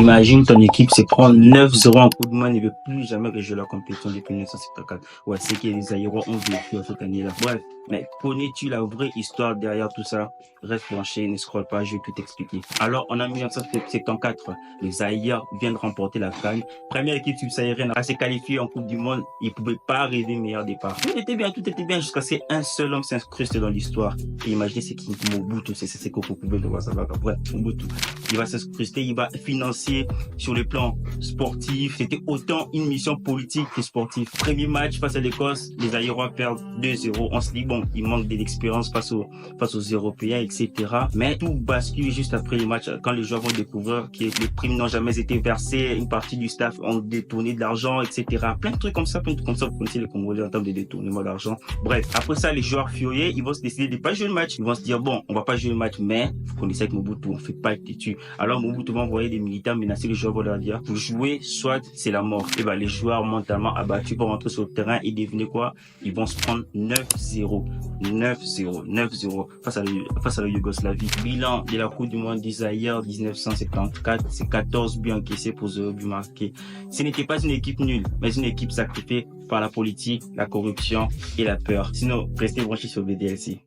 Imagine ton équipe se prend 9-0 en coup de main et ne veut plus jamais rejouer la compétition depuis 1974. Ouais, c'est que les Aérois ont vécu cette année-là. Bref, mais connais-tu la vraie histoire derrière tout ça? Reste branché, ne scrolle pas, je vais tout t'expliquer. Alors, en 1974, les Aïrs viennent remporter la CAN. Première équipe subsaharienne à se qualifier en Coupe du Monde. Ils ne pouvaient pas rêver meilleur départ. Tout était bien jusqu'à ce qu'un seul homme s'incruste dans l'histoire. Et imaginez, c'est qui Mobutu, c'est qu'on pouvait le voir, ça va. Bref, Mobutu. Il va s'incruster, il va financer sur le plan sportif. C'était autant une mission politique que sportive. Premier match face à l'Écosse, les Aérois perdent 2-0. On se dit, bon, il manque de l'expérience face aux Européens, etc. Mais tout bascule juste après le match, quand les joueurs vont découvrir que les primes n'ont jamais été versées, une partie du staff ont détourné de l'argent, etc. Plein de trucs comme ça, vous connaissez les Congolais en termes de détournement d'argent. Bref, après ça, les joueurs furieux, ils vont se décider de pas jouer le match. Ils vont se dire, bon, on va pas jouer le match, mais vous connaissez avec Mobutu, on fait pas être têtu. Alors Mobutu va envoyer des militaires menacer les joueurs, vont leur dire, vous jouez, soit c'est la mort. Et ben, les joueurs mentalement abattus vont rentrer sur le terrain et devinez quoi? Ils vont se prendre 9-0. 9-0 face à la Yougoslavie. Bilan de la Coupe du Monde des Aïrs 1974, c'est 14 buts encaissés pour 0 buts marqués. Ce n'était pas une équipe nulle, mais une équipe sacrifiée par la politique, la corruption et la peur. Sinon, restez branchés sur BDLC.